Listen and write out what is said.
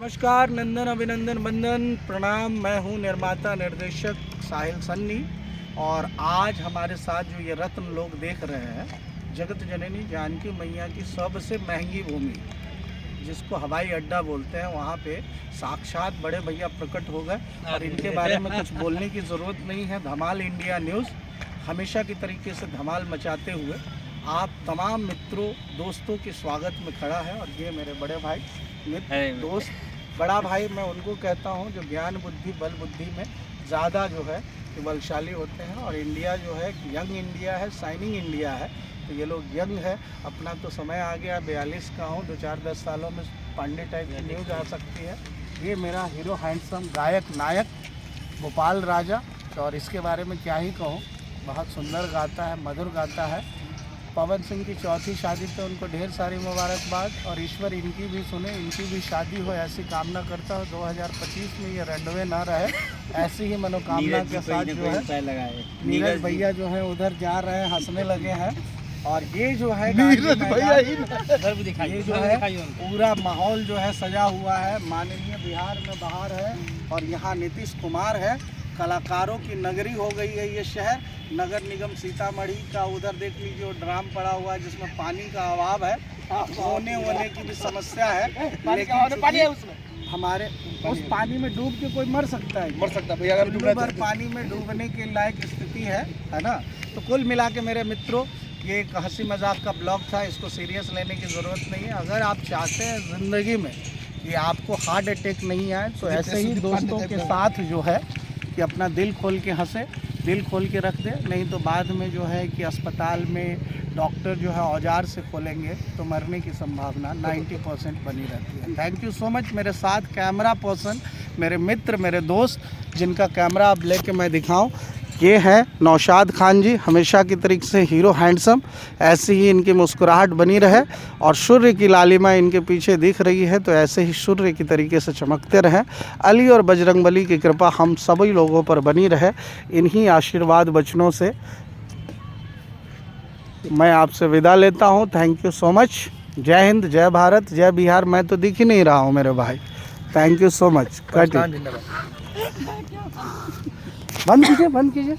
नमस्कार, नंदन अभिनंदन वंदन प्रणाम। मैं हूं निर्माता निर्देशक साहिल सन्नी और आज हमारे साथ जो ये रत्न लोग देख रहे हैं, जगत जननी जानकी मैया की सबसे महंगी भूमि जिसको हवाई अड्डा बोलते हैं, वहाँ पे साक्षात बड़े भैया प्रकट हो गए और इनके बारे में कुछ बोलने की ज़रूरत नहीं है। धमाल इंडिया न्यूज़ हमेशा की तरीके से धमाल मचाते हुए आप तमाम मित्रों दोस्तों के स्वागत में खड़ा है। और ये मेरे बड़े भाई मित्र दोस्त, बड़ा भाई मैं उनको कहता हूँ जो ज्ञान बुद्धि बल बुद्धि में ज़्यादा जो है कि बलशाली होते हैं। और इंडिया जो है यंग इंडिया है, शाइनिंग इंडिया है, तो ये लोग यंग है। अपना तो समय आ गया, 42 का हूँ, 2-4-10 सालों में पांडे टाइप की न्यूज़ आ सकती है। ये मेरा हीरो हैंडसम गायक नायक गोपाल राजा, और इसके बारे में क्या ही कहूँ, बहुत सुंदर गाता है, मधुर गाता है। पवन सिंह की चौथी शादी पे उनको ढेर सारी मुबारकबाद, और ईश्वर इनकी भी सुने, इनकी भी शादी हो ऐसी कामना करता हूँ। 2025 में ये रंडवे ना रहे, ऐसी ही मनोकामना के साथ जो है नीरज भैया जो है उधर जा रहे हैं, हंसने लगे हैं। और ये जो है नीरज भैया ये जो है पूरा माहौल जो है सजा हुआ है। माननीय बिहार में बहार है और यहाँ नीतीश कुमार है। कलाकारों की नगरी हो गई है ये शहर। नगर निगम सीतामढ़ी का उधर देख लीजिए, वो ड्राम पड़ा हुआ है जिसमें पानी का अभाव है, होने की भी समस्या है। लेकिन पानी है उसमें, हमारे उस पानी में डूब के कोई मर सकता है भैया, अगर पानी में डूबने के लायक स्थिति है ना। तो कुल मिला के मेरे मित्रों, ये एक हंसी मजाक का ब्लॉग था, इसको सीरियस लेने की ज़रूरत नहीं है। अगर आप चाहते हैं ज़िंदगी में कि आपको हार्ट अटैक नहीं आए, तो ऐसे ही दोस्तों के साथ जो है कि अपना दिल खोल के हंसे, दिल खोल के रख दे, नहीं तो बाद में जो है कि अस्पताल में डॉक्टर जो है औजार से खोलेंगे तो मरने की संभावना 90% बनी रहती है। Thank you so much. मेरे साथ कैमरा पर्सन, मेरे मित्र, मेरे दोस्त, जिनका कैमरा अब लेके मैं दिखाऊं, ये है नौशाद खान जी, हमेशा की तरीके से हीरो हैंडसम, ऐसी ही इनकी मुस्कुराहट बनी रहे और सूर्य की लालिमा इनके पीछे दिख रही है तो ऐसे ही सूर्य की तरीके से चमकते रहें। अली और बजरंगबली की कृपा हम सभी लोगों पर बनी रहे। इन्हीं आशीर्वाद वचनों से मैं आपसे विदा लेता हूं। Thank you so much. जय हिंद, जय भारत, जय बिहार। मैं तो दिख ही नहीं रहा हूं मेरे भाई। Thank you so much. Cut बंद कीजिए, बंद कीजिए।